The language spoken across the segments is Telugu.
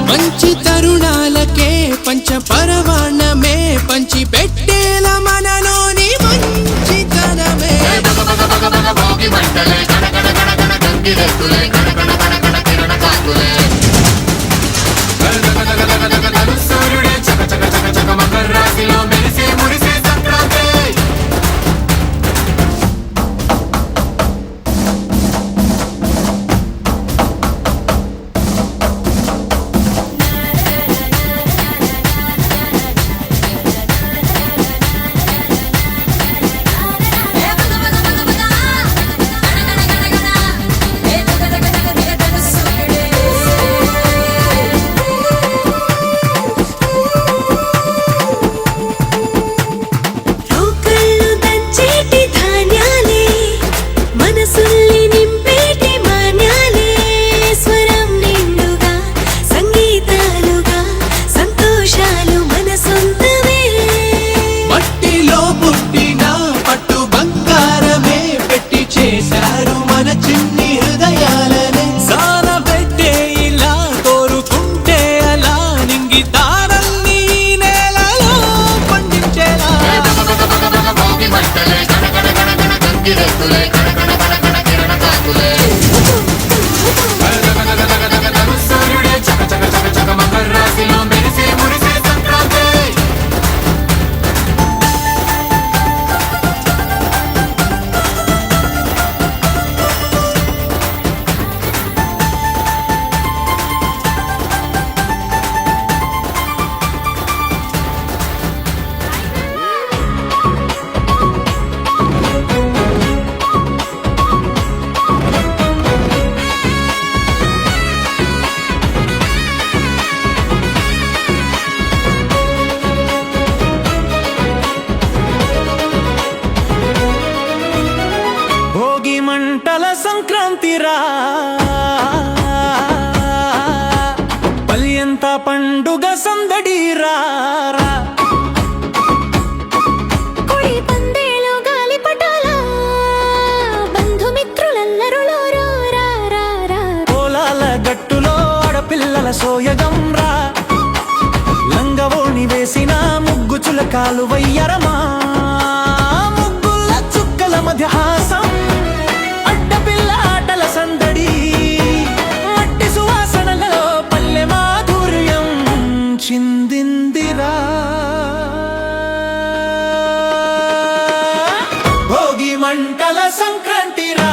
మంచి తరుణాలకే పంచపరమాణమే పంచి పెట్టేల మనలోని మంచితనమే మంటల సంక్రాంతిరా పల్యంత పండుగ సందడిరా కొడి పందేలు గాలిపటాల బంధుమిత్రులెల్లరూ పొలాల గట్టులో ఆడపిల్లల సోయగం రా లంగవోణి వేసిన ముగ్గు చులకాలు వయ్యరమా ముగ్గుల చుక్కల మధ్య హాసం సందడి మట్టి సువాసనలలో పల్లె మాధుర్యం చిందిందిరా భోగి మంటల సంక్రాంతిరా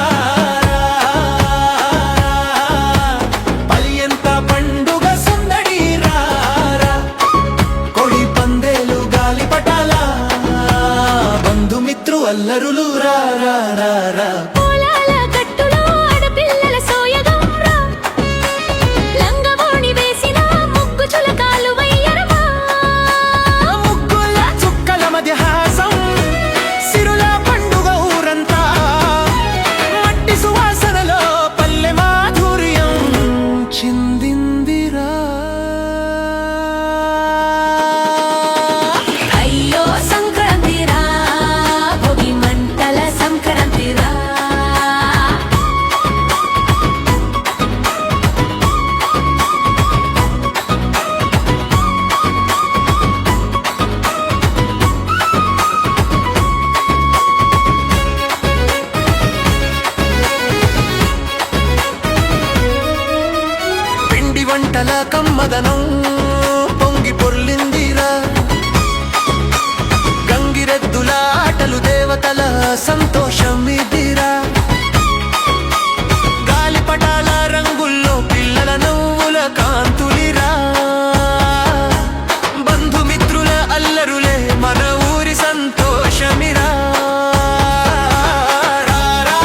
పల్యంత పండుగ సందడి కొడి పందేలు గాలిపటాల బంధుమిత్రు అల్లరులు రా వంటల కమ్మదనం పొంగి పొర్లిందిరా గంగిరెద్దుల ఆటలు దేవతల సంతోషమిదిరా గాలిపటాల రంగుల్లో పిల్లల నవ్వుల కాంతులిరా బంధుమిత్రుల అల్లరులే మన ఊరి సంతోషమిరా రా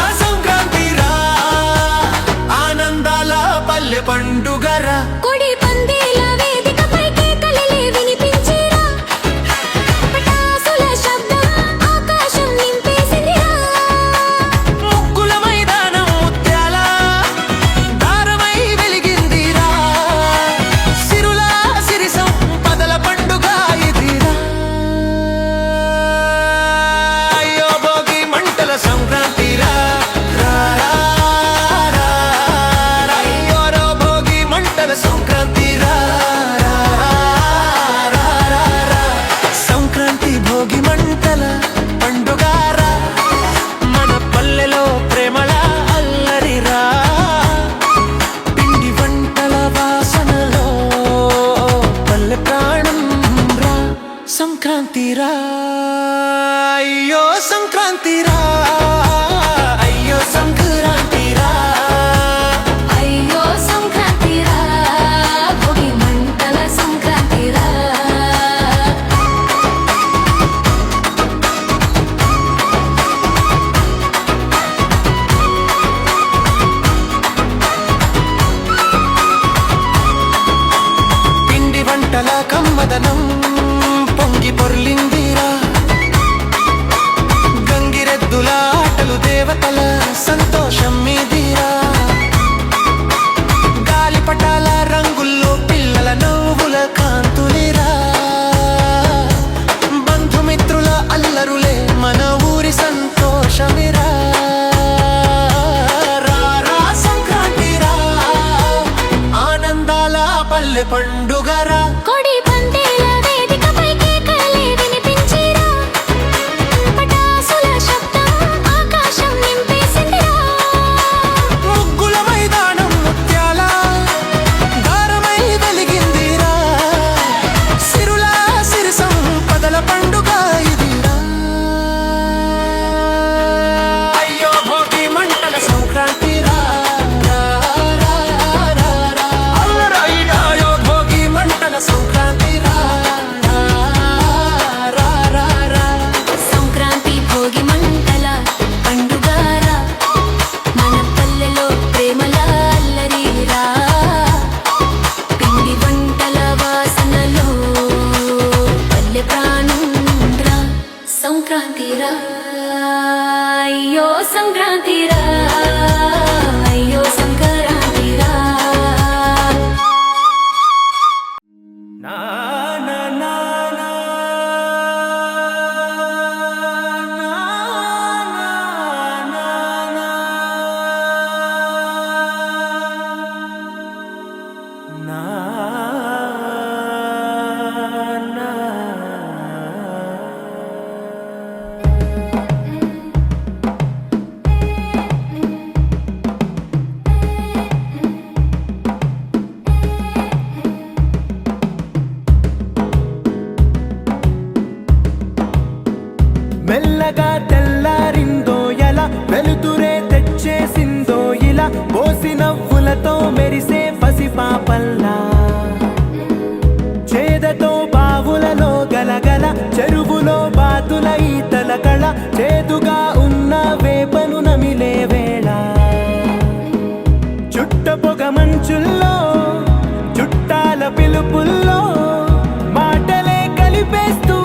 మదనం పొంగి పొర్లిందిరా గంగిరెద్దుల ఆటలు దేవతల సంతోషం మీదిరా గాలిపటాల రంగుల్లో పిల్లల నవ్వుల కాంతులిరా బంధుమిత్రుల అల్లరులే మన ఊరి సంతోషమిరా రారా సంక్రాంతి రా ఆనందాల పల్లె పండుగరా కోడి పందేల వేదికపై కేకలే వినిపించిరా పటాసుల శబ్దం ఆకాశం నింపేసిందిరా ముగ్గుల మైదానం ముత్యాల దారమై వెలిగిందిరా సిరుల సిరి సంపదల పండుగ ఇదిరా అయ్యో భోగి మంటల సంక్రాంతి రా అల్లరయ్యాయో భోగి మంటల సంక్రాంతి రా సంక్రాంతి భోగి మంటల పండుగారా మన పల్లెలో ప్రేమల అల్లరిరా పిండి వంటల వాసనలో పల్లె ప్రాణంరా సంక్రాంతిరా అయ్యో సంక్రాంతిరా అయ్యో సంక్రాంతిరా నా నా నా నా మెల్లగా తెల్లారిందో ఎలా వెలుతురే తెచ్చేసిందో ఇలా పోసి నవ్వులతో మెరిసే పసిపాపల్లా చేదతో బావులలో గలగల చెరువులో బాతుల ఈతల కళ చేదుగా ఉన్న వేపను నమిలే వేళ చుట్ట పొగ మంచుల్లో చుట్టాల పిలుపుల్లో మాటలే కలిపేస్తూ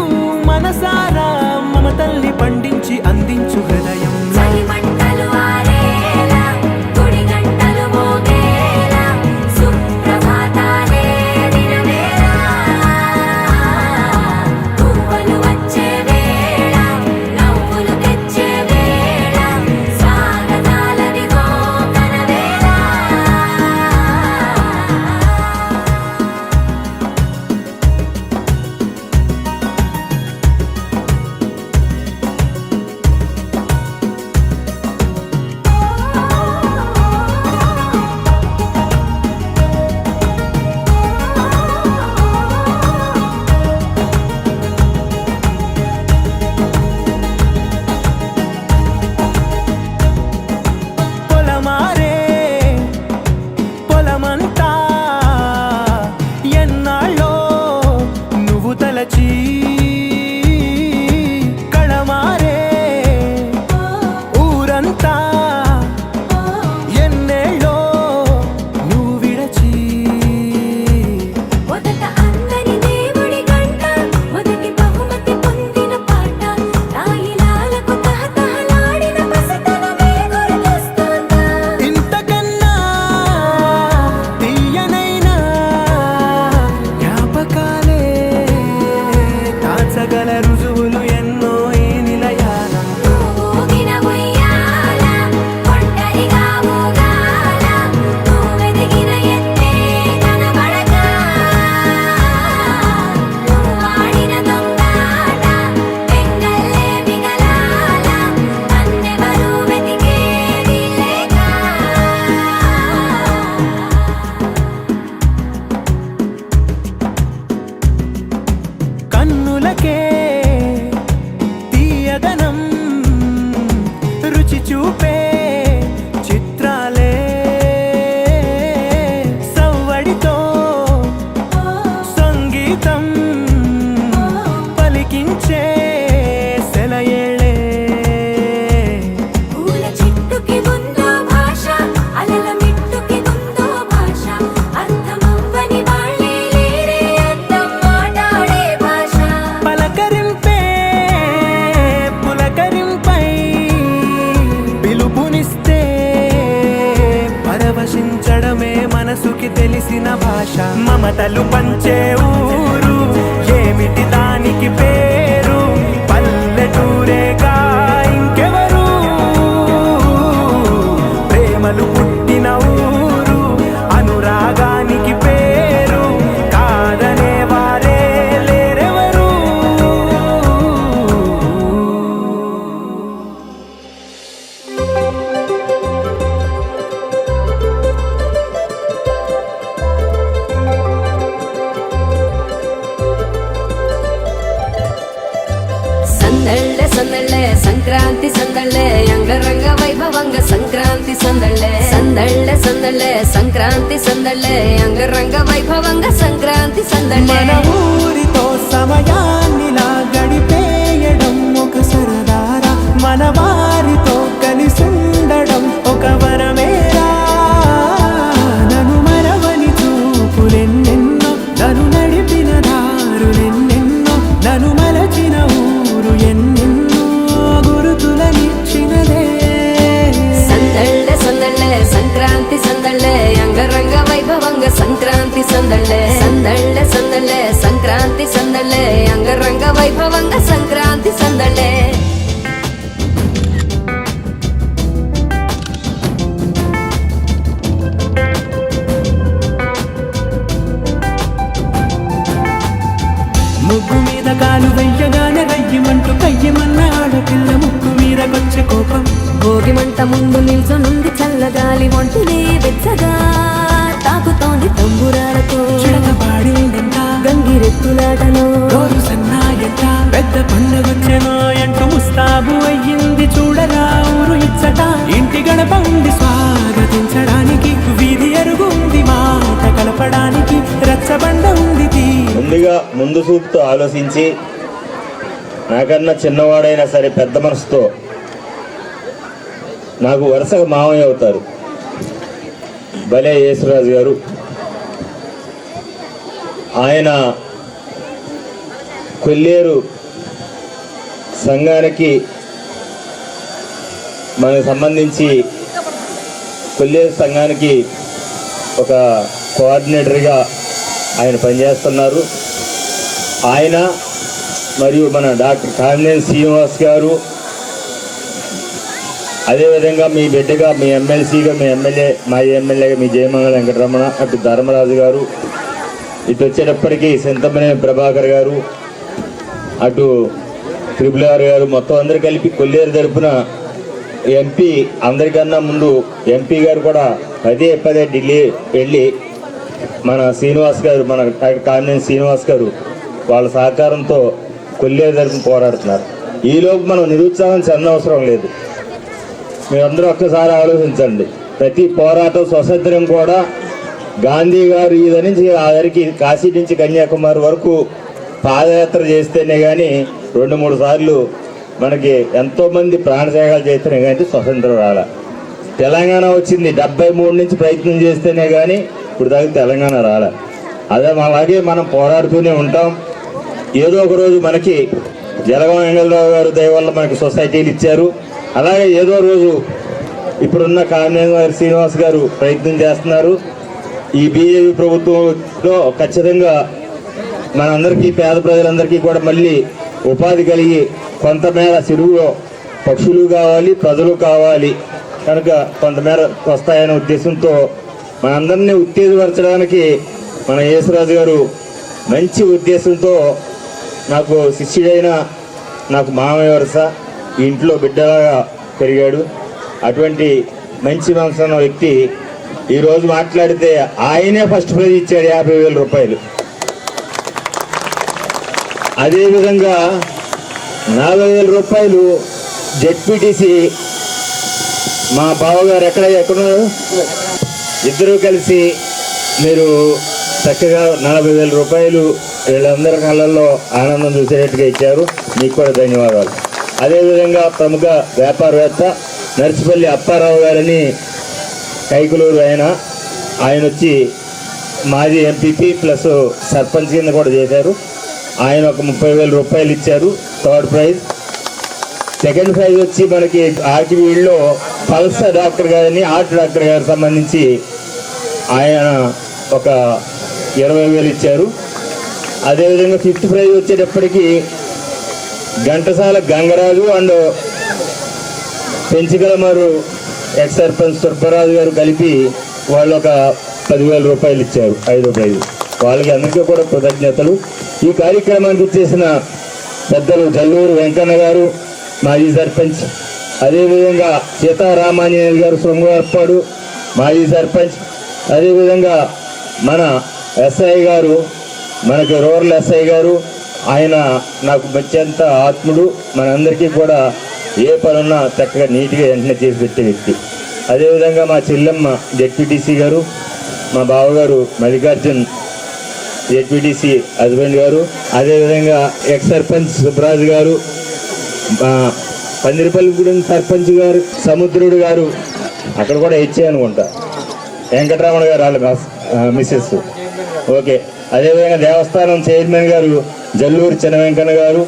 మనసారా మమతల్ని పండించి అందించు హృదయం చలి మంటలు ఆరేలా గుడి గంటలు మోగేలా సుప్రభాతాలే దినవేళ పువ్వులు వచ్చే వేళ నవ్వులు పరవశించడమే మనసుకి తెలిసిన భాష. మమతలు పంచే ఊరు ఏమిటి దానికి పేరు, పల్లెటూరేగా ఇంకెవరు. ప్రేమలు పుట్టిన ఊరు అనురాగానికి పేరు, కాదనే వారే లేరెవరు. సందళ్ళే సందళ్ళే సంక్రాంతి సందళ్ళే అంగరంగ వైభవంగ సంక్రాంతి సందళ్ళే. సందళ్ళే సందళ్ళే సంక్రాంతి సందళ్ళే అంగరంగ వైభవంగ సంక్రాంతి సందళ్ళే. మన ఊరితో సమయాన్నిలా గడిపేయడం ఒక సరదారా, మన వారితో కలిసుండడం ఒక వరమేరా. నన్ను మరవని చూపులెన్నెన్నో, నన్ను నడిపిన దారులెన్నెన్నో, నన్ను మలచిన ఊరు ఎన్నెన్నో గురుతులనిచ్చినదే. సందళ్ళే సందళ్ళే సంక్రాంతి సందళ్ళే అంగరంగ వైభవంగ సంక్రాంతి సందళ్ళే. సందళ్ళే సందళ్ళే సంక్రాంతి సందళ్ళే అంగరంగ వైభవంగ సంక్రాంతి సందళ్ళే. ముగ్గు మీద కాలు వెయ్యగానే రయ్యమంటూ కయ్యమన్న ఆడపిల్ల ముక్కు మీద వచ్చే కోపం. భోగి మంట ముందు నిల్చొనుంది చల్లగాలి ఒంటిని వెచ్చగా తాకుతోంది తంబురాలతో. చిడక పాడిందంట గంగిరెత్తులాటలో రోజు సన్నాయంట, పెద్ద పండుగొచ్చెనో అంటూ ముస్తాబు అయ్యింది చూడరా ఊరు ఇచ్చట. ఇంటి గడప ఉంది స్వాగతించడానికి, వీధి అరుగుంది మాట కలపడానికి, రచ్చబండ ఉంది ముందుగా ముందు చూపుతో ఆలోచించి నాకన్నా చిన్నవాడైనా సరే పెద్ద మనసుతో నాకు వరుసగా మామయ్య అవుతారు భలే యేసురాజు గారు. ఆయన కొల్లేరు సంఘానికి మనకు సంబంధించి కొల్లేరు సంఘానికి ఒక కోఆర్డినేటర్గా ఆయన పనిచేస్తున్నారు. ఆయన మరియు మన డాక్టర్ కామినేని శ్రీనివాస్ గారు, అదేవిధంగా మీ బిడ్డగా మీ ఎమ్మెల్సీగా మీ ఎమ్మెల్యే మాజీ ఎమ్మెల్యేగా మీ జయమంగళ వెంకటరమణ, అటు ధర్మరాజు గారు, ఇటు వచ్చేటప్పటికి సింతమనేని ప్రభాకర్ గారు, అటు త్రిపులార్ గారు, మొత్తం అందరు కలిపి కొల్లేరు తరపున ఎంపీ అందరికన్నా ముందు ఎంపీ గారు కూడా పదే ఢిల్లీ వెళ్ళి మన శ్రీనివాస్ గారు, మన కామినేని శ్రీనివాస్ గారు వాళ్ళ సహకారంతో కొల్లేరు తరపున పోరాడుతున్నారు. ఈలోపు మనం నిరుత్సాహం చెందవసరం లేదు. మీరందరూ ఒక్కసారి ఆలోచించండి. ప్రతి పోరాటం స్వతంత్రం కూడా గాంధీ గారు ఈ నుంచి ఆ దగ్గరికి కాశీ నుంచి కన్యాకుమారి వరకు పాదయాత్ర చేస్తేనే కానీ 2-3 సార్లు మనకి ఎంతోమంది ప్రాణత్యాగాలు చేస్తేనే కానీ స్వతంత్రం రాలే. తెలంగాణ వచ్చింది 73 నుంచి ప్రయత్నం చేస్తేనే కానీ ఇప్పుడు దాకా తెలంగాణ రాలే. అలాగే మనం పోరాడుతూనే ఉంటాం. ఏదో ఒక రోజు మనకి జలగం వెంగళరావు గారు దయ వల్ల మనకి సొసైటీలు ఇచ్చారు. అలాగే ఏదో రోజు ఇప్పుడున్న కామినేని శ్రీనివాస్ గారు ప్రయత్నం చేస్తున్నారు. ఈ బీజేపీ ప్రభుత్వంలో ఖచ్చితంగా మనందరికీ పేద ప్రజలందరికీ కూడా మళ్ళీ ఉపాధి కలిగి కొంతమేర చెరువులో పక్షులు కావాలి, ప్రజలు కావాలి కనుక కొంతమేర వస్తాయనే ఉద్దేశంతో మనందరినీ ఉత్తేజపరచడానికి మన యేసురాజు గారు మంచి ఉద్దేశంతో నాకు శిష్యుడైన నాకు మామయ్య వరుస ఇంట్లో బిడ్డలాగా పెరిగాడు. అటువంటి మంచి మనసున్న వ్యక్తి ఈరోజు మాట్లాడితే ఆయనే ఫస్ట్ ప్రైజ్ ఇచ్చాడు 50,000 రూపాయలు. అదేవిధంగా 40,000 రూపాయలు జెడ్పీటీసీ మా బావగారు ఎక్కడో ఇద్దరూ కలిసి మీరు చక్కగా 40,000 రూపాయలు వీళ్ళందరి కళ్ళల్లో ఆనందం చూసేటట్టుగా ఇచ్చారు. మీకు కూడా ధన్యవాదాలు. అదేవిధంగా ప్రముఖ వ్యాపారవేత్త నర్సిపల్లి అప్పారావు గారిని కైకులూరు ఆయన వచ్చి మాజీ ఎంపీపీ ప్లస్ సర్పంచ్ కింద కూడా చేశారు. ఆయన ఒక 30,000 రూపాయలు ఇచ్చారు థర్డ్ ప్రైజ్. సెకండ్ ప్రైజ్ వచ్చి మనకి ఆకివీడులో పల్స డాక్టర్ గారిని హార్ట్ డాక్టర్ గారికి సంబంధించి ఆయన ఒక 20,000 ఇచ్చారు. అదేవిధంగా 5th ప్రైజ్ వచ్చేటప్పటికి ఘంటసాల గంగరాజు అండ్ పెంచికలమారు ఎక్స్ సర్పంచ్ సుబ్బరాజు గారు కలిపి వాళ్ళు ఒక 10,000 రూపాయలు ఇచ్చారు 5వ ప్రైజ్. వాళ్ళకి అందరికీ కూడా కృతజ్ఞతలు. ఈ కార్యక్రమానికి వచ్చేసిన పెద్దలు జల్లూరు వెంకన్న గారు మాజీ సర్పంచ్, అదేవిధంగా సీతారామాంజనేయులు గారు సొంగవార్పాడు మాజీ సర్పంచ్, అదేవిధంగా మన ఎస్ఐ గారు, మనకి రూరల్ ఎస్ఐ గారు, ఆయన నాకు అత్యంత ఆత్ముడు. మనందరికీ కూడా ఏ పనున్నా చక్కగా నీట్గా వెంటనే చేసి పెట్టే వ్యక్తి. అదేవిధంగా మా చెల్లెమ్మ జెడ్పీటీసీ గారు, మా బావగారు మల్లికార్జున్ జెడ్పీటీసీ హస్బెండ్ గారు, అదేవిధంగా ఎక్స్ సర్పంచ్ సుబ్రాజు గారు, మా పందిరిపల్లిగూడెం సర్పంచ్ గారు సముద్రుడు గారు, అక్కడ కూడా ఇచ్చే అనుకుంటా, వెంకటరమణ గారు వాళ్ళ మిస్సెస్. ఓకే. అదేవిధంగా దేవస్థానం చైర్మన్ గారు జల్లూరు చిన్న వెంకన్న గారు,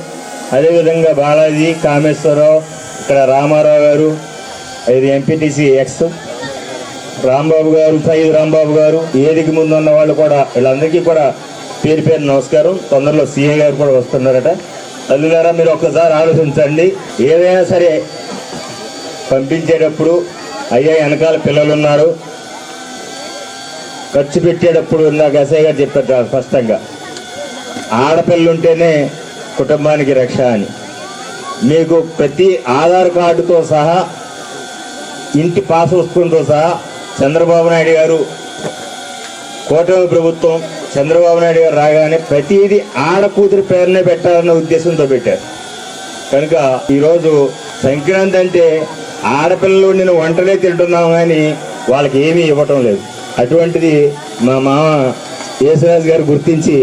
అదేవిధంగా బాలాజీ కామేశ్వరరావు, ఇక్కడ రామారావు గారు, ఇది ఎంపీటీసీ ఎక్స్ రాంబాబు గారు, సైద్ రాంబాబు గారు, ఏదికి ముందు ఉన్న వాళ్ళు కూడా వీళ్ళందరికీ కూడా పేరు పేరు నమస్కారం. తొందరలో సీఏ గారు కూడా వస్తున్నారట. తల్లులారా, మీరు ఒక్కసారి ఆలోచించండి. ఏదైనా సరే పంపించేటప్పుడు అయ్యా వెనకాల పిల్లలు ఉన్నారు, ఖర్చు పెట్టేటప్పుడు నాకు ఎస్ఐ గారు చెప్పారు స్పష్టంగా, ఆడపిల్లలు ఉంటేనే కుటుంబానికి రక్ష అని. మీకు ప్రతి ఆధార్ కార్డుతో సహా, ఇంటి పాస్ పుస్తకంతో సహా చంద్రబాబు నాయుడు గారు, కూటమి ప్రభుత్వం చంద్రబాబు నాయుడు గారు రాగానే ప్రతిదీ ఆడకూతురి పేరునే పెట్టాలన్న ఉద్దేశంతో పెట్టారు. కనుక ఈరోజు సంక్రాంతి అంటే ఆడపిల్లలు నేను వంటలే తింటున్నాం కానీ వాళ్ళకి ఏమీ ఇవ్వటం లేదు. అటువంటిది మా మామ యేసురాజు గారు గుర్తించి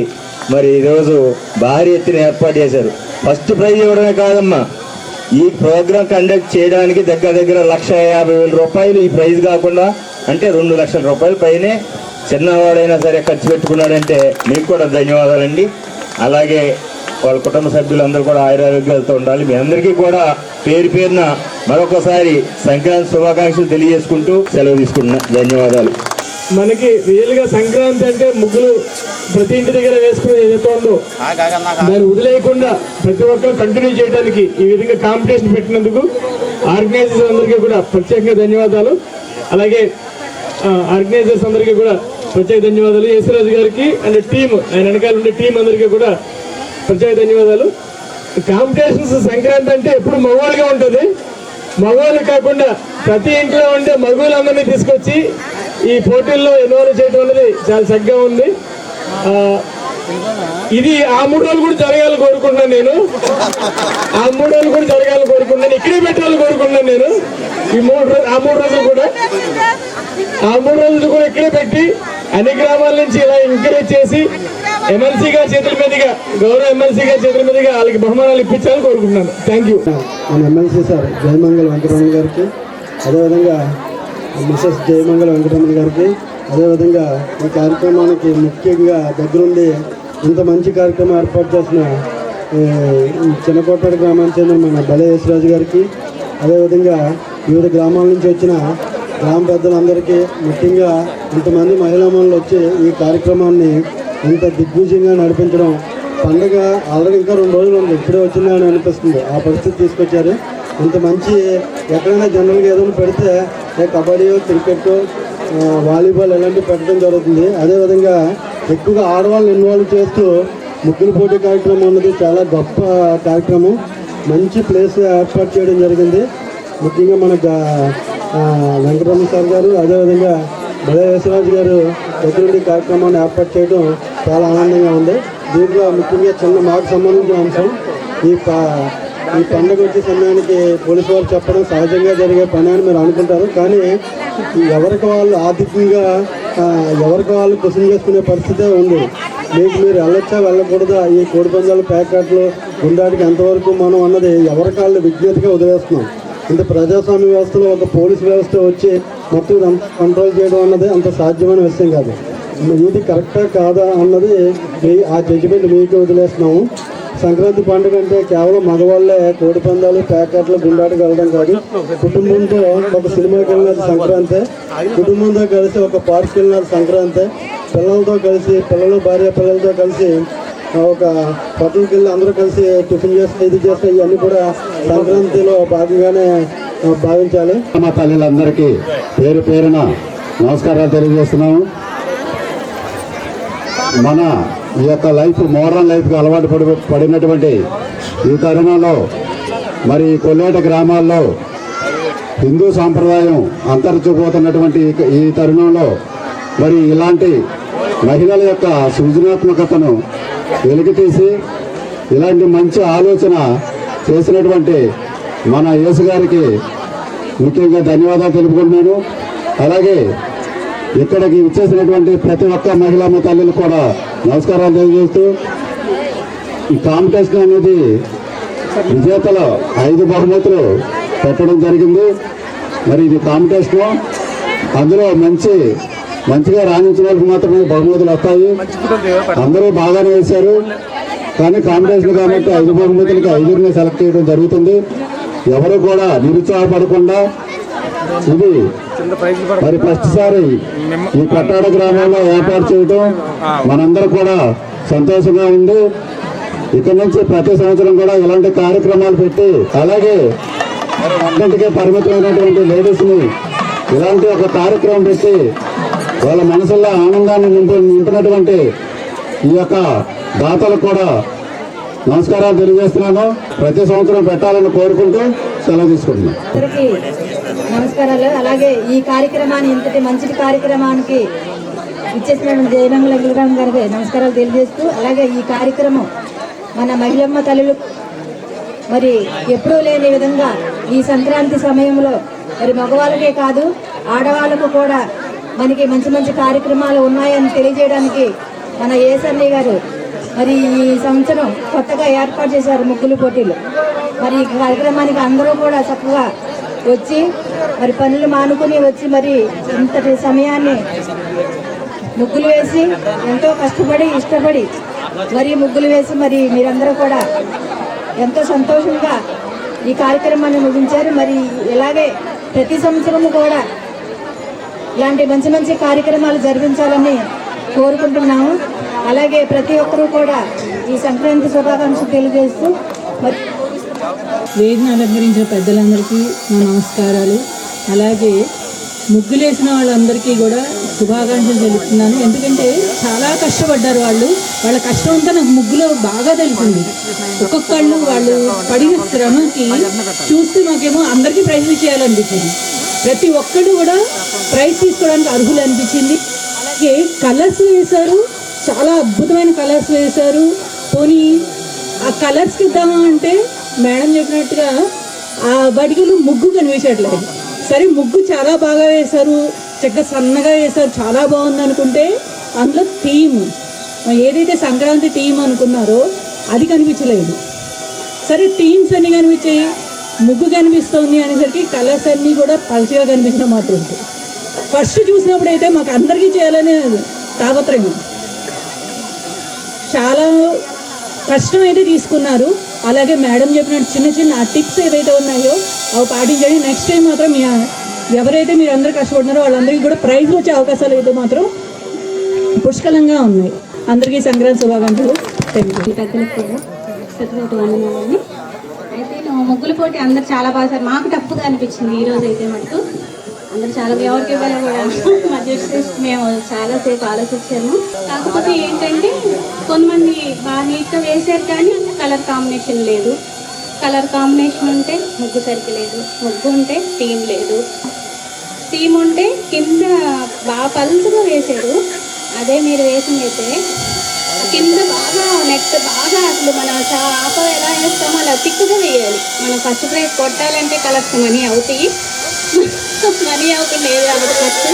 మరి ఈరోజు భారీ ఎత్తున ఏర్పాటు చేశారు. ఫస్ట్ ప్రైజ్ ఇవ్వడమే కాదమ్మా, ఈ ప్రోగ్రాం కండక్ట్ చేయడానికి దగ్గర 1,50,000 రూపాయలు ఈ ప్రైజ్ కాకుండా, అంటే 2 లక్షల రూపాయల పైనే చిన్నవాడైనా సరే ఖర్చు పెట్టుకున్నాడంటే మీకు కూడా ధన్యవాదాలండి. అలాగే వాళ్ళ కుటుంబ సభ్యులందరూ కూడా ఆయురారోగ్యాలతో ఉండాలి. మీ అందరికీ కూడా పేరు పేరున మరొకసారి సంక్రాంతి శుభాకాంక్షలు తెలియజేసుకుంటూ సెలవు తీసుకుంటున్నా. ధన్యవాదాలు. మనకి రియల్ గా సంక్రాంతి అంటే ముగ్గులు ప్రతి ఇంటి దగ్గర వేసుకుని ఏదైతే ఉందో దాన్ని వదిలేయకుండా ప్రతి ఒక్కరు కంటిన్యూ చేయడానికి ఈ విధంగా కాంపిటీషన్ పెట్టినందుకు ఆర్గనైజర్స్ అందరికీ కూడా ప్రత్యేకంగా ధన్యవాదాలు. అలాగే ఆర్గనైజర్స్ అందరికీ కూడా ప్రత్యేక ధన్యవాదాలు. యేసురాజు గారికి అండ్ టీమ్, ఆయన వెనకాల ఉండే టీం అందరికీ కూడా ప్రత్యేక ధన్యవాదాలు. కాంపిటీషన్స్ సంక్రాంతి అంటే ఎప్పుడు మగవాళ్ళుగా ఉంటుంది. మగవాళ్ళు కాకుండా ప్రతి ఇంట్లో ఉండే మగవాళ్ళందరినీ తీసుకొచ్చి ఈ పోటీల్లో ఇన్వాల్వ్ చేయడం అనేది చాలా చక్కగా ఉంది. ఇది ఆ 3 రోజులు కూడా జరగాలని కోరుకుంటున్నాను నేను. ఆ 3 రోజులు కూడా జరగాలని కోరుకుంటున్నాను. ఇక్కడే పెట్టాలని కోరుకుంటున్నాను నేను. ఈ 3 రోజులు కూడా ఇక్కడే పెట్టి అన్ని గ్రామాల నుంచి ఇలా ఎంకరేజ్ చేసి ఎమ్మెల్సీ గారి చేతుల మీదుగా, గౌరవ ఎమ్మెల్సీ గారి చేతుల మీదుగా వాళ్ళకి బహుమానాలు ఇప్పించాలని కోరుకుంటున్నాను. Thank you. మన ఎమ్మెల్సీ సార్ జయమంగళ వెంకటరమణ గారికి, అదేవిధంగా మిసెస్ జయమంగళ వెంకటరమణ గారికి, అదేవిధంగా ఈ కార్యక్రమానికి ముఖ్యంగా దగ్గరుండి ఇంత మంచి కార్యక్రమం ఏర్పాటు చేసిన చిన్నకోటాడు గ్రామానికి చెందిన మన బలే యేసురాజు గారికి, అదేవిధంగా వివిధ గ్రామాల నుంచి వచ్చిన గ్రామ పెద్దలందరికీ, ముఖ్యంగా ఇంతమంది మహిళా మనులు వచ్చి ఈ కార్యక్రమాన్ని ఇంత దిగ్విజయంగా నడిపించడం, పండుగ ఆల్రెడీ ఇంకా 2 రోజులు ఉంది, ఇప్పుడే వచ్చిందా అని అనిపిస్తుంది. ఆ పరిస్థితి తీసుకొచ్చారు. ఇంత మంచి ఎక్కడైనా జనరల్గా ఏదైనా పెడితే కబడ్డీ, క్రికెట్, వాలీబాల్ ఇలాంటివి పెట్టడం జరుగుతుంది. అదేవిధంగా ఎక్కువగా ఆడవాళ్ళని ఇన్వాల్వ్ చేస్తూ ముగ్గుల పోటీ కార్యక్రమం అన్నది చాలా గొప్ప కార్యక్రమం. మంచి ప్లేస్ ఏర్పాటు చేయడం జరిగింది. ముఖ్యంగా మన వెంకటరమణ సార్ గారు, అదేవిధంగా బలే యేసురాజు గారు దగ్గరుండి కార్యక్రమాన్ని ఏర్పాటు చేయడం చాలా ఆనందంగా ఉంది. దీంట్లో ముఖ్యంగా మాకు సంబంధించిన అంశం, ఈ పండుగ వచ్చే సమయానికి పోలీసు వారు చెప్పడం సహజంగా జరిగే పని అని మీరు అనుకుంటారు. కానీ ఎవరికి వాళ్ళు ఆర్థికంగా ఎవరికి వాళ్ళు క్వశ్చన్ చేసుకునే పరిస్థితే ఉంది. మీరు వెళ్ళొచ్చా వెళ్ళకూడదా, ఈ కోడి పందాలు ప్యాకెట్లు ఉండడానికి ఎంతవరకు మనం అన్నది ఎవరికి వాళ్ళు విజ్ఞతగా వదిలేస్తున్నాం. ఇంత ప్రజాస్వామ్య వ్యవస్థలో ఒక పోలీసు వ్యవస్థ వచ్చి మొత్తం కంట్రోల్ చేయడం అన్నది అంత సాధ్యమైన విషయం కాదు. ఇది కరెక్టా కాదా అన్నది ఆ జడ్జిమెంట్ మీకు వదిలేస్తున్నాము. సంక్రాంతి పండుగ అంటే కేవలం మగవాళ్ళే కోడి పందాలు ప్యాకెట్లు గుండాటకు వెళ్ళడం కాదు. కుటుంబంతో ఒక సినిమాకి వెళ్ళినది సంక్రాంతి, కుటుంబంతో కలిసి ఒక పార్క్కి వెళ్ళినది సంక్రాంతి, పిల్లలతో కలిసి పిల్లలు భార్య పిల్లలతో కలిసి ఒక హోటల్కి వెళ్ళి అందరూ కలిసి టిఫిన్ చేస్తే ఇది చేస్తే ఇవన్నీ కూడా సంక్రాంతిలో భాగంగానే భావించాలి. మా తల్లులందరికీ పేరు పేరున నమస్కారాలు తెలియజేస్తున్నాము. మన ఈ యొక్క మోడర్న్ లైఫ్కి అలవాటు పడినటువంటి ఈ తరుణంలో మరి కొల్లేట గ్రామాల్లో హిందూ సాంప్రదాయం అంతరించిపోతున్నటువంటి ఈ తరుణంలో మరి ఇలాంటి మహిళల యొక్క సృజనాత్మకతను వెలికితీసి ఇలాంటి మంచి ఆలోచన చేసినటువంటి మన యేసు గారికి ముఖ్యంగా ధన్యవాదాలు తెలుపుకుంటున్నాను. అలాగే ఇక్కడికి ఇచ్చేసినటువంటి ప్రతి ఒక్క మహిళా తల్లులు కూడా నమస్కారాలు తెలియజేస్తూ ఈ కాంపిటీషన్ అనేది విజేతలు 5 బహుమతులు పెట్టడం జరిగింది. మరి ఇది కాంపిటీషన్, అందులో మంచిగా రాణించిన వాళ్ళకి మాత్రమే బహుమతులు వస్తాయి. అందరూ బాగానే వేశారు, కానీ కాంపిటీషన్ కాబట్టి 5 బహుమతులకి 5ని సెలెక్ట్ చేయడం జరుగుతుంది. ఎవరు కూడా నిరుత్సాహపడకుండా ఇది మరి ఫస్ట్ సారి ఈ కట్టాడ గ్రామంలో ఏర్పాటు చేయడం మనందరూ కూడా సంతోషంగా ఉంది. ఇక్కడ నుంచి ప్రతి సంవత్సరం కూడా ఇలాంటి కార్యక్రమాలు పెట్టి అలాగే వంటింటికే పరిమితమైనటువంటి లేడీస్ని ఇలాంటి ఒక కార్యక్రమం పెట్టి వాళ్ళ మనసుల్లో ఆనందాన్ని నింపినటువంటి ఈ యొక్క దాతలకు కూడా నమస్కారాలు తెలియజేస్తున్నాను. ప్రతి సంవత్సరం పెట్టాలని కోరుకుంటూ సెలవు తీసుకుంటున్నాను. అందరికీ నమస్కారాలు. అలాగే ఈ కార్యక్రమాన్ని ఇంతటి మంచి కార్యక్రమానికి ఇచ్చేసిన జయమంగళ వెంకటరామ గారికి నమస్కారాలు తెలియజేస్తూ, అలాగే ఈ కార్యక్రమం మన మహిళమ్మ తల్లులు మరి ఎప్పుడూ లేని విధంగా ఈ సంక్రాంతి సమయంలో మరి మగవాళ్ళకే కాదు ఆడవాళ్ళకు కూడా మనకి మంచి మంచి కార్యక్రమాలు ఉన్నాయని తెలియజేయడానికి మన ఏసన్నయ్య గారు మరి ఈ సంవత్సరం కొత్తగా ఏర్పాటు చేశారు ముగ్గులు పోటీలు. మరి ఈ కార్యక్రమానికి అందరూ కూడా చక్కగా వచ్చి మరి పనులు మానుకుని వచ్చి మరి ఇంతటి సమయాన్ని ముగ్గులు వేసి ఎంతో కష్టపడి ఇష్టపడి మరి ముగ్గులు వేసి మరి మీరందరూ కూడా ఎంతో సంతోషంగా ఈ కార్యక్రమాన్ని ముగించారు. మరి ఇలాగే ప్రతి సంవత్సరము కూడా ఇలాంటి మంచి మంచి కార్యక్రమాలు జరిపించాలని కోరుకుంటున్నాము. అలాగే ప్రతి ఒక్కరూ కూడా ఈ సంక్రాంతి శుభాకాంక్షలు తెలియజేస్తూ మరి వేదికను అలంకరించిన పెద్దలందరికీ నా నమస్కారాలు. అలాగే ముగ్గులేసిన వాళ్ళందరికీ కూడా శుభాకాంక్షలు తెలుపుతున్నాను. ఎందుకంటే చాలా కష్టపడ్డారు వాళ్ళ కష్టం అంతా నాకు ముగ్గులో బాగా తెలిసింది. ఒక్కొక్కళ్ళు వాళ్ళు పడిన శ్రమకి చూస్తే మాకేమో అందరికీ ప్రైజ్ చేయాలనిపించింది. ప్రతి ఒక్కళ్ళు కూడా ప్రైజ్ తీసుకోవడానికి అర్హులు అనిపించింది. అలాగే కలర్స్ వేశారు, చాలా అద్భుతమైన కలర్స్ వేశారు. పోనీ ఆ కలర్స్కి ఇద్దామా అంటే మేడం చెప్పినట్టుగా ఆ బడిగలు ముగ్గు కనిపించట్లేదు. సరే ముగ్గు చాలా బాగా వేశారు, చక్కగా సన్నగా వేశారు, చాలా బాగుంది అనుకుంటే అందులో థీమ్ ఏదైతే సంక్రాంతి థీమ్ అనుకున్నారో అది కనిపించలేదు. సరే థీమ్స్ అన్నీ కనిపించాయి, ముగ్గు కనిపిస్తుంది అనేసరికి కలర్స్ అన్నీ కూడా పల్చగా కనిపించడం మాత్రం. ఫస్ట్ చూసినప్పుడు అయితే మాకు అందరికీ చేయాలనే తాపత్రయం, చాలా కష్టం అయితే తీసుకున్నారు. అలాగే మేడం చెప్పినట్టు చిన్న చిన్న టిప్స్ ఏవైతే ఉన్నాయో అవి పాటించండి. నెక్స్ట్ టైం మాత్రం ఎవరైతే మీరు అందరూ కష్టపడుతున్నారో వాళ్ళందరికీ కూడా ప్రైజ్ వచ్చే అవకాశాలు అయితే మాత్రం పుష్కలంగా ఉన్నాయి. అందరికీ సంక్రాంతి శుభాకాంక్షలు. పెద్దలకు కూడా వందనాలండి. అయితే ముగ్గుల పోటీ అందరు చాలా బాగా సార్, మాకు టఫ్గా అనిపించింది ఈరోజు అయితే మటుకు. అందరు చాలా ఎవరికి ఇవ్వాలి కూడా మధ్య మేము చాలాసేపు ఆలోచించాము. కాకపోతే ఏంటంటే కొంతమంది బాగా నీట్గా వేశారు కానీ కలర్ కాంబినేషన్ లేదు. కలర్ కాంబినేషన్ ఉంటే ముగ్గు సరికి లేదు, ముగ్గు ఉంటే థీమ్ లేదు, థీమ్ ఉంటే కింద బాగా పలుచగా వేశారు. అదే మీరు వేసిందైతే కింద బాగా నెట్ బాగా అసలు మనం చాప ఎలా వేస్తామో అలా తిక్కుగా వేయాలి. మనం ఫస్ట్ ప్రైజ్ కొట్టాలంటే కలర్స్ మనీ అవుతాయి, మనీ అవ్వకుండా ఏది అవ్వదు, ఖర్చు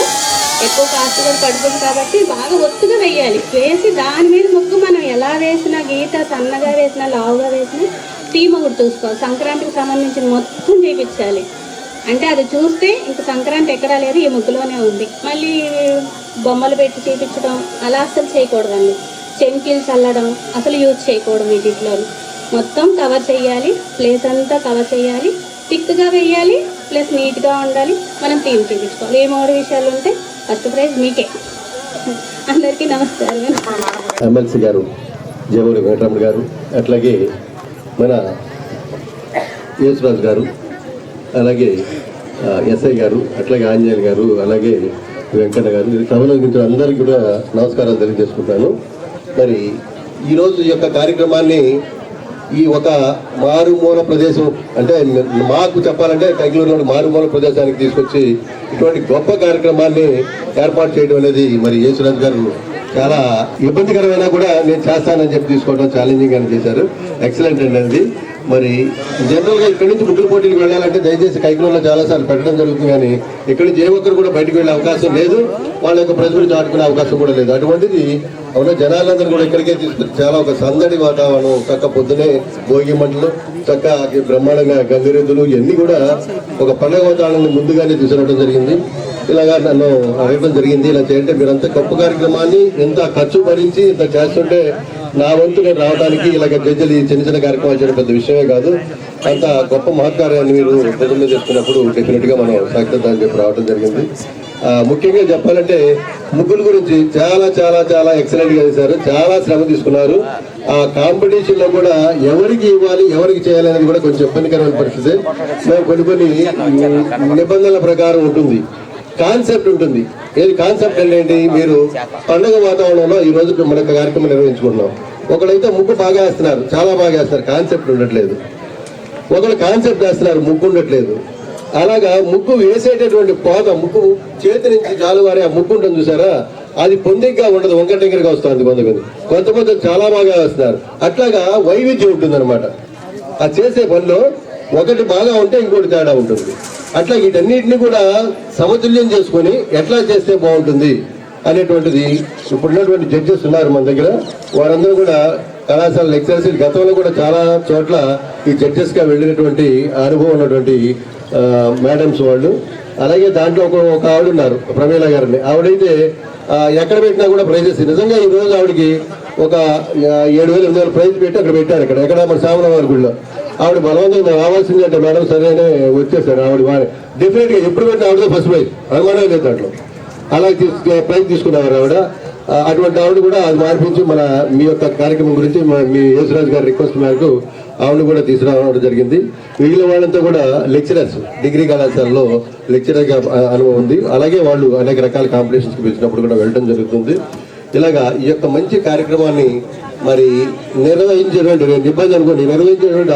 ఎక్కువ కాస్ట్ కూడా పడుతుంది. కాబట్టి బాగా ఒత్తుగా వేయాలి. వేసి దాని మీద ముగ్గు మనం ఎలా వేసినా గీత సన్నగా వేసినా లావుగా వేసినా థీమ్ ఒకటి చూసుకోవాలి. సంక్రాంతికి సంబంధించిన మొత్తం చేయించాలి. అంటే అది చూస్తే ఇంక సంక్రాంతి ఎక్కడా లేదు, ఈ ముగ్గులోనే ఉంది. మళ్ళీ బొమ్మలు పెట్టి చేయించడం అలా అసలు చేయకూడదండి. చెంకీలు చల్లడం అసలు యూజ్ చేయకూడదు వీటిలో. మొత్తం కవర్ చేయాలి, ప్లేస్ అంతా కవర్ చేయాలి, థిక్గా వేయాలి, ప్లస్ నీట్గా ఉండాలి. మనం థీమ్ చూపించుకోవాలి. ఏ 3 విషయాలు ఉంటే ఫస్ట్ ప్రైజ్ మీకే. అందరికీ నమస్కారం. ఎమ్మెల్సీ గారు జయమూరి వెంకటరమణ గారు, అట్లాగే మన యేసురాజు గారు, అలాగే ఎస్ఐ గారు, అట్లాగే ఆంజనేయులు గారు, అలాగే వెంకట గారు, సభలో మిత్రులు అందరికీ కూడా నమస్కారాలు తెలియజేసుకుంటాను. మరి ఈరోజు ఈ యొక్క కార్యక్రమాన్ని ఈ ఒక మారుమూల ప్రదేశం అంటే మాకు చెప్పాలంటే కైకలూరులోని మారుమూల ప్రదేశానికి తీసుకొచ్చి ఇటువంటి గొప్ప కార్యక్రమాన్ని ఏర్పాటు చేయడం అనేది మరి యేసురాజు గారు చాలా ఇబ్బందికరమైనా కూడా నేను చేస్తానని చెప్పి తీసుకోవడం ఛాలెంజింగ్ అని చేశారు. ఎక్సలెంట్ అండి అది. మరి జనరల్గా ఇక్కడి నుంచి ముగ్గుల పోటీలకు వెళ్ళాలంటే దయచేసి కైకలూరులో చాలాసార్లు పెట్టడం జరుగుతుంది, కానీ ఇక్కడి నుంచి ఏ ఒక్కరు కూడా బయటకు వెళ్ళే అవకాశం లేదు, వాళ్ళ యొక్క ప్రజలు దాటుకునే అవకాశం కూడా లేదు. అటువంటిది అవునా జనాలందరూ కూడా ఇక్కడికే తీసుకొచ్చి చాలా ఒక సందడి వాతావరణం, చక్క పొద్దునే భోగి మంటలు, చక్క బ్రహ్మాండంగా గంగిరెద్దులు ఇవన్నీ కూడా ఒక పండుగ వాతావరణాన్ని ముందుగానే తీసుకురావడం జరిగింది. ఇలాగా నన్ను అడగడం జరిగింది, ఇలా చేయంటే మీరంతా గొప్ప కార్యక్రమాన్ని ఇంత ఖర్చు భరించి ఇంత చేస్తుంటే నా వంతు నేను రావడానికి ఇలాగ జడ్జలు ఈ చిన్న చిన్న కార్యక్రమాలు చేయడం పెద్ద విషయమే కాదు. అంత గొప్ప మహత్కార్యాన్ని మీరు పొద్దున్న చేసుకున్నప్పుడు డెఫినెట్గా మనం సాగిద్దామని చెప్పి రావడం జరిగింది. ముఖ్యంగా చెప్పాలంటే ముగ్గుల గురించి చాలా చాలా చాలా ఎక్సలెంట్గా చేశారు, చాలా శ్రమ తీసుకున్నారు. ఆ కాంపిటీషన్లో కూడా ఎవరికి ఇవ్వాలి ఎవరికి చేయాలి అనేది కూడా కొంచెం ఇబ్బందికరమైన పరిస్థితి. కొన్ని నిబంధనల ప్రకారం ఉంటుంది, కాన్సెప్ట్ ఉంటుంది. ఏది కాన్సెప్ట్ అంటే మీరు పండుగ వాతావరణంలో ఈ రోజు మన కార్యక్రమం నిర్వహించుకుంటున్నాం. ఒకళ్ళైతే ముగ్గు బాగా వేస్తున్నారు, చాలా బాగా వేస్తున్నారు, కాన్సెప్ట్ ఉండట్లేదు. ఒకళ్ళు కాన్సెప్ట్ వేస్తున్నారు, ముగ్గు ఉండట్లేదు. అలాగా ముగ్గు వేసేటటువంటి పోత, ముగ్గు చేతి నుంచి జాలువారి ఆ ముగ్గు ఉంటుంది చూసారా, అది పొందిగ్గా ఉండదు, వంకటంకరగా వస్తుంది. కొంతమంది చాలా బాగా వేస్తున్నారు. అట్లాగా వైవిధ్యం ఉంటుంది అనమాట. ఆ చేసే పనిలో ఒకటి బాగా ఉంటే ఇంకోటి తేడా ఉంటుంది. అట్లా వీటన్నిటిని కూడా సమతుల్యం చేసుకొని ఎట్లా చేస్తే బాగుంటుంది అనేటువంటిది ఇప్పుడున్నటువంటి జడ్జెస్ ఉన్నారు మన దగ్గర. వారందరూ కూడా కళాశాల లెక్చరర్స్, గతంలో కూడా చాలా చోట్ల ఈ జడ్జెస్గా వెళ్ళినటువంటి అనుభవం ఉన్నటువంటి మేడమ్స్ వాళ్ళు. అలాగే దాంట్లో ఒక ఆవిడ ఉన్నారు, ప్రమీల గారిని. ఆవిడైతే ఎక్కడ పెట్టినా కూడా ప్రైజెస్. నిజంగా ఈ రోజు ఆవిడకి ఒక 7,000-8,000 ప్రైజ్ పెట్టి అక్కడ పెట్టారు. ఎక్కడ మన సామనవారి గుడిలో. ఆవిడ బలవంతంగా రావాల్సింది అంటే మేడం సరేనే వచ్చేసారు. ఆవిడ డెఫినెట్గా ఎప్పుడు పెట్టిన ఆవిడతో ఫస్ట్ ప్రైజ్, అనుమానం లేదు దాంట్లో. అలా ప్రైజ్ తీసుకున్నారు ఆవిడ. అటువంటి ఆవిడ కూడా అది మార్పించి మన మీ యొక్క కార్యక్రమం గురించి మీ యేసురాజు గారి రిక్వెస్ట్ మేరకు ఆవిడ కూడా తీసుకురావడం జరిగింది. మిగిలిన వాళ్ళంతా కూడా లెక్చరర్స్, డిగ్రీ కళాశాలలో లెక్చరర్గా అనుభవం ఉంది. అలాగే వాళ్ళు అనేక రకాల కాంపిటీషన్స్కి పిలిచినప్పుడు కూడా వెళ్ళడం జరుగుతుంది. ఇలాగా ఈ యొక్క మంచి కార్యక్రమాన్ని మరి నిర్వహించేటువంటి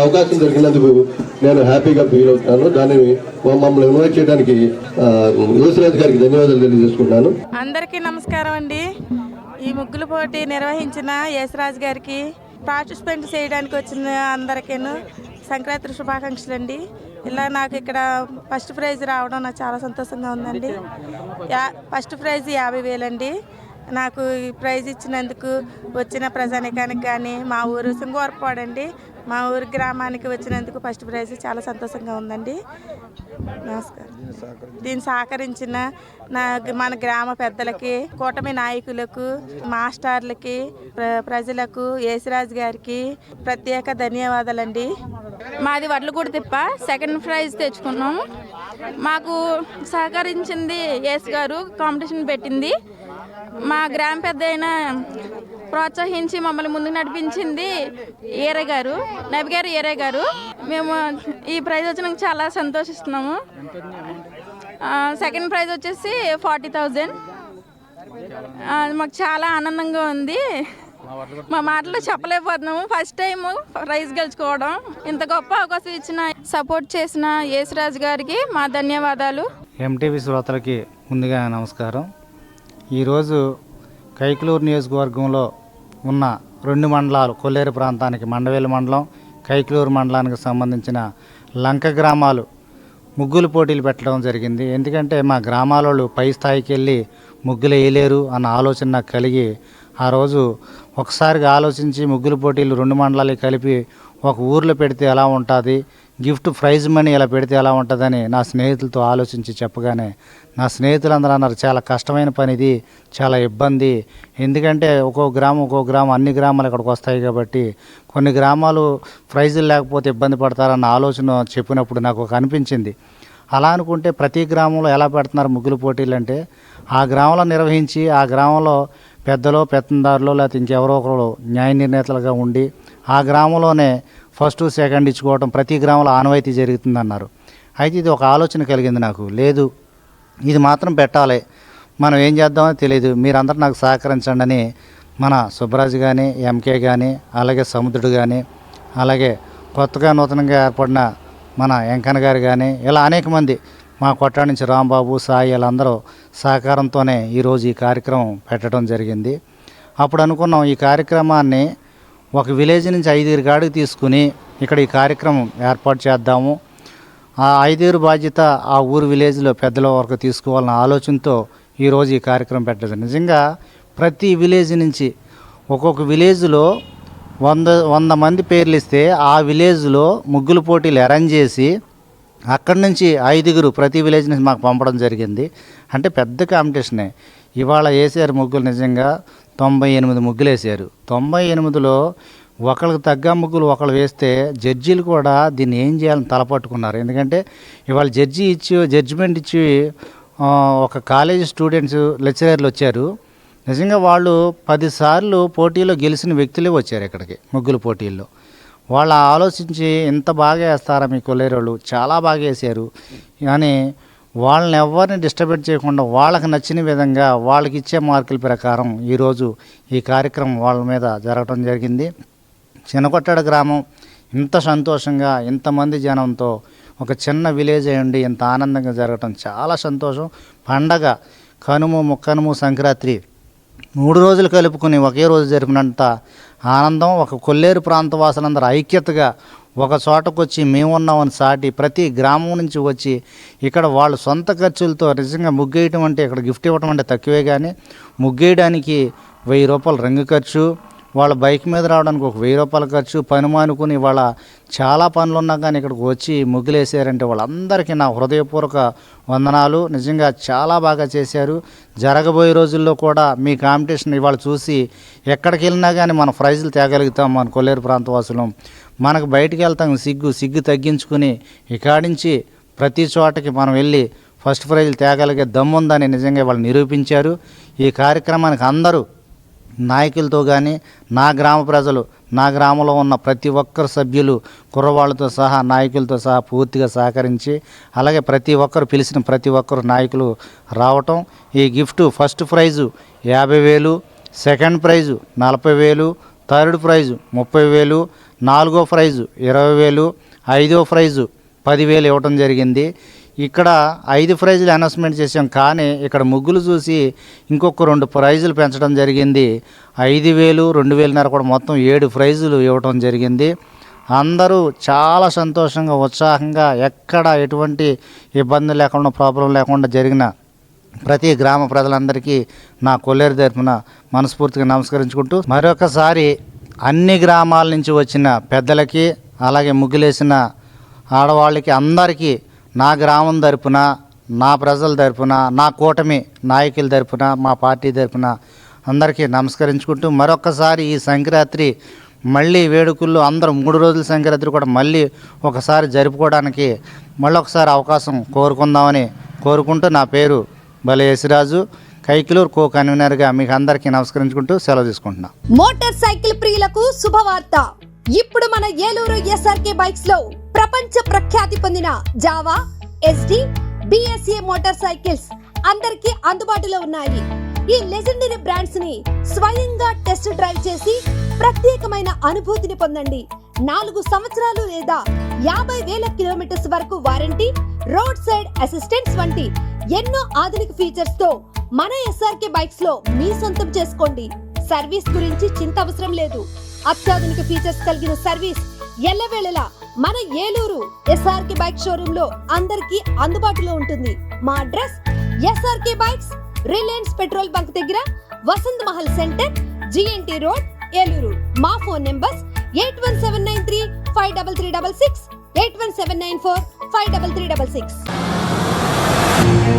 అవకాశం దొరికినందుకు నేను హ్యాపీగా ఫీల్ అవుతున్నాను. దాన్ని మమ్మల్ని ఇన్వైట్ చేయడానికి యేసురాజు గారికి ధన్యవాదాలు తెలియజేసుకుంటున్నాను. అందరికీ నమస్కారం అండి. ఈ ముగ్గుల పోటీ నిర్వహించిన యేసురాజు గారికి, పార్టిసిపేట్ చేయడానికి వచ్చిన అందరికీ సంక్రాంతి శుభాకాంక్షలు అండి. ఇలా నాకు ఇక్కడ ఫస్ట్ ప్రైజ్ రావడం నాకు చాలా సంతోషంగా ఉందండి. ఫస్ట్ ప్రైజ్ 50,000 అండి. నాకు ఈ ప్రైజ్ ఇచ్చినందుకు వచ్చిన ప్రజానికానికి కానీ, మా ఊరు సింగవరపాడండి, మా ఊరు గ్రామానికి వచ్చినందుకు ఫస్ట్ ప్రైజ్ చాలా సంతోషంగా ఉందండి. నమస్కారం. దీన్ని సహకరించిన మన గ్రామ పెద్దలకి, కూటమి నాయకులకు, మాస్టర్లకి, ప్రజలకు, యేసురాజు గారికి ప్రత్యేక ధన్యవాదాలండి. మాది వడ్లగూడ తిప్ప, సెకండ్ ప్రైజ్ తెచ్చుకున్నాం. మాకు సహకరించింది యేసు గారు, కాంపిటీషన్ పెట్టింది. మా గ్రామ పెద్ద అయిన ప్రోత్సహించి మమ్మల్ని ముందుకు నడిపించింది ఏరే గారు, నబిగారు ఏరే గారు. మేము ఈ ప్రైజ్ వచ్చినందుకు చాలా సంతోషిస్తున్నాము. సెకండ్ ప్రైజ్ వచ్చేసి 40,000. మాకు చాలా ఆనందంగా ఉంది. మా మాటలో చెప్పలేకపోతున్నాము. ఫస్ట్ టైం ప్రైజ్ గెలుచుకోవడం. ఇంత గొప్ప అవకాశం ఇచ్చిన, సపోర్ట్ చేసిన యేసురాజు గారికి మా ధన్యవాదాలు. ఎంటీవీ శ్రోతలకి ముందుగా నమస్కారం. ఈరోజు కైకలూరు నియోజకవర్గంలో ఉన్న 2 మండలాలు, కొల్లేరు ప్రాంతానికి మండవేలు మండలం, కైకలూరు మండలానికి సంబంధించిన లంక గ్రామాలు ముగ్గులు పోటీలు పెట్టడం జరిగింది. ఎందుకంటే మా గ్రామాల వాళ్ళు పై స్థాయికి వెళ్ళి ముగ్గులు వేయలేరు అన్న ఆలోచన నాకు కలిగి ఆ రోజు ఒకసారిగా ఆలోచించి ముగ్గుల పోటీలు 2 మండలాలు కలిపి ఒక ఊర్లో పెడితే ఎలా ఉంటుంది, గిఫ్ట్ ప్రైజ్ మనీ ఇలా పెడితే ఎలా ఉంటుందని నా స్నేహితులతో ఆలోచించి చెప్పగానే నా స్నేహితులందరూ అన్నారు చాలా కష్టమైన పని ఇది, చాలా ఇబ్బంది. ఎందుకంటే ఒక్కో గ్రామం అన్ని గ్రామాలు ఇక్కడికి వస్తాయి కాబట్టి కొన్ని గ్రామాలు ప్రైజులు లేకపోతే ఇబ్బంది పడతారన్న ఆలోచన చెప్పినప్పుడు నాకు ఒక అనిపించింది. అలా అనుకుంటే ప్రతి గ్రామంలో ఎలా పెడుతున్నారు ముగ్గులు పోటీలు అంటే, ఆ గ్రామంలో నిర్వహించి ఆ గ్రామంలో పెద్దలో పెత్తందారులో లేకపోతే ఇంకెవరో ఒకరు న్యాయ నిర్ణేతలుగా ఉండి ఆ గ్రామంలోనే ఫస్ట్ సెకండ్ ఇచ్చుకోవడం ప్రతి గ్రామంలో ఆనవాయితీ జరుగుతుందన్నారు. అయితే ఇది ఒక ఆలోచన కలిగింది నాకు, లేదు ఇది మాత్రం పెట్టాలి, మనం ఏం చేద్దామని తెలియదు, మీరందరూ నాకు సహకరించండి అని మన సుబ్బరాజు కానీ, ఎంకే కానీ, అలాగే సముద్రుడు కానీ, అలాగే కొత్తగా నూతనంగా ఏర్పడిన మన వెంకన్న గారు కానీ, ఇలా అనేక మంది మా కొట్టాడి నుంచి రాంబాబు, సాయి వీళ్ళందరూ సహకారంతోనే ఈరోజు ఈ కార్యక్రమం పెట్టడం జరిగింది. అప్పుడు అనుకున్నాం ఈ కార్యక్రమాన్ని ఒక విలేజ్ నుంచి 5 కాడికి తీసుకుని ఇక్కడ ఈ కార్యక్రమం ఏర్పాటు చేద్దాము, ఆ 5 బాధ్యత ఆ ఊరు విలేజ్లో పెద్దల వరకు తీసుకోవాలన్న ఆలోచనతో ఈరోజు ఈ కార్యక్రమం పెట్టదు. నిజంగా ప్రతి విలేజ్ నుంచి ఒక్కొక్క విలేజ్లో 100 మంది పేర్లు ఇస్తే ఆ విలేజ్లో ముగ్గులు పోటీలు అరేంజ్ చేసి అక్కడి నుంచి 5 ప్రతి విలేజ్ నుంచి మాకు పంపడం జరిగింది. అంటే పెద్ద కాంపిటీషనే. ఇవాళ వేసారు ముగ్గులు, నిజంగా 98 ముగ్గులు వేసారు. 98లో ఒకళ్ళకి తగ్గ ముగ్గులు ఒకళ్ళు వేస్తే జడ్జీలు కూడా దీన్ని ఏం చేయాలని తలపట్టుకున్నారు. ఎందుకంటే ఇవాళ జడ్జిమెంట్ ఇచ్చి ఒక కాలేజీ స్టూడెంట్స్ లెక్చరర్లు వచ్చారు. నిజంగా వాళ్ళు 10 సార్లు పోటీలో గెలిచిన వ్యక్తులే వచ్చారు ఇక్కడికి ముగ్గులు పోటీల్లో. వాళ్ళు ఆలోచించి ఇంత బాగా వేస్తారా మీ కొల్లేరోళ్ళు, చాలా బాగా వేసారు కానీ వాళ్ళని ఎవరిని డిస్టర్బెన్స్ చేయకుండా వాళ్ళకి నచ్చిన విధంగా వాళ్ళకి ఇచ్చే మార్కుల ప్రకారం ఈరోజు ఈ కార్యక్రమం వాళ్ళ మీద జరగడం జరిగింది. చిన్నకొట్టాడ గ్రామం ఇంత సంతోషంగా ఇంతమంది జనంతో ఒక చిన్న విలేజ్ అయ్యండి ఇంత ఆనందంగా జరగటం చాలా సంతోషం. పండగ కనుమ, ముక్కనుమ, సంక్రాంతి 3 రోజులు కలుపుకుని ఒకే రోజు జరిపినంత ఆనందం. ఒక కొల్లేరు ప్రాంత వాసులందరూ ఐక్యతగా ఒక చోటకు వచ్చి మేమున్నామని సాటి ప్రతి గ్రామం నుంచి వచ్చి ఇక్కడ వాళ్ళు సొంత ఖర్చులతో నిజంగా ముగ్గేయటం అంటే ఇక్కడ గిఫ్ట్ ఇవ్వటం అంటే తక్కువే, కానీ ముగ్గేయడానికి 1000 రూపాయలు రంగు ఖర్చు, వాళ్ళ బైక్ మీద రావడానికి ఒక 1000 రూపాయల ఖర్చు, పని మానుకుని వాళ్ళ చాలా పనులు ఉన్నా కానీ ఇక్కడికి వచ్చి ముగ్గులు వేసారంటే వాళ్ళందరికీ నా హృదయపూర్వక వందనాలు. నిజంగా చాలా బాగా చేశారు. జరగబోయే రోజుల్లో కూడా మీ కాంపిటీషన్ ఇవాళ చూసి ఎక్కడికి వెళ్ళినా కానీ మన ప్రైజులు తేగలుగుతాం. మన కొల్లేరు ప్రాంతవాసులం మనకు బయటికి వెళ్తాం సిగ్గు తగ్గించుకుని ఇక్కడి నుంచి ప్రతి చోటకి మనం వెళ్ళి ఫస్ట్ ప్రైజులు తేగలిగే దమ్ముందని నిజంగా వాళ్ళు నిరూపించారు. ఈ కార్యక్రమానికి అందరూ నాయకులతో కానీ నా గ్రామ ప్రజలు, నా గ్రామంలో ఉన్న ప్రతి ఒక్కరు సభ్యులు, కుర్రవాళ్ళతో సహా నాయకులతో సహా పూర్తిగా సహకరించి అలాగే ప్రతి ఒక్కరు పిలిచిన ప్రతి ఒక్కరు నాయకులు రావటం. ఈ gift first prize 50,000, second price 40,000, third price 30,000, 4వ ప్రైజు 20,000, 5వ ప్రైజు 10,000 ఇవ్వటం జరిగింది. ఇక్కడ 5 ప్రైజులు అనౌన్స్మెంట్ చేసాం, కానీ ఇక్కడ ముగ్గులు చూసి ఇంకొక 2 ప్రైజులు పెంచడం జరిగింది. 5,000, 2,500 కూడా మొత్తం 7 ప్రైజులు ఇవ్వటం జరిగింది. అందరూ చాలా సంతోషంగా ఉత్సాహంగా ఎక్కడ ఎటువంటి ఇబ్బంది లేకుండా ప్రాబ్లం లేకుండా జరిగిన ప్రతి గ్రామ ప్రజలందరికీ నా కొల్లేరు తరపున మనస్ఫూర్తిగా నమస్కరించుకుంటూ మరొకసారి అన్ని గ్రామాల నుంచి వచ్చిన పెద్దలకి అలాగే ముగ్గులేసిన ఆడవాళ్ళకి అందరికీ నా గ్రామం తరపున, నా ప్రజల తరపున, నా కూటమి నాయకుల తరపున, మా పార్టీ తరపున అందరికీ నమస్కరించుకుంటూ మరొకసారి ఈ సంక్రాంతి మళ్ళీ వేడుకల్లో అందరూ 3 రోజుల సంక్రాంతి కూడా మళ్ళీ ఒకసారి జరుపుకోవడానికి మళ్ళొకసారి అవకాశం కోరుకుందామని కోరుకుంటూ నా పేరు బలే యేసిరాజు, కైకిలూరు కో కన్వీనర్గా మీకు అందరికీ నమస్కరించుకుంటూ సెలవు తీసుకుంటున్నా. మోటార్ సైకిల్ ప్రియులకు శుభవార్త. ఇప్పుడు మన ఏలూరు ఎస్ఆర్కే బైక్స్ లో ప్రపంచ ప్రఖ్యాతి పొందిన Java, SD, BSA motor cycles అందరికీ అందుబాటులో ఉన్నాయి. ఈ లెజెండరీ బ్రాండ్స్ ని స్వయంగా టెస్ట్ డ్రైవ్ చేసి ప్రత్యేకమైన అనుభూతిని పొందండి. 4 సంవత్సరాలు లేదా 50,000 కిలోమీటర్స్ వరకు వారంటీ, రోడ్ సైడ్ అసిస్టెంట్స్ వంటి ఎన్నో ఆధునిక ఫీచర్స్ తో మన ఎస్ఆర్కే బైక్స్ లో మీ సొంతం చేసుకోండి. సర్వీస్ గురించి చింత అవసరం లేదు. అత్యాధునిక ఫీచర్స్ కలిగిన సర్వీస్ ఎల్లవేళలా మన ఏలూరు ఎస్ఆర్కే బైక్ షోరూమ్ లో అందరికీ అందుబాటులో ఉంటుంది. మా address SRK bikes, Reliance petrol bunk దగ్గర, Vasant Mahal centre, GNT road, Eluru. మా ఫోన్ నెంబర్స్ 8179353366, 8179453366.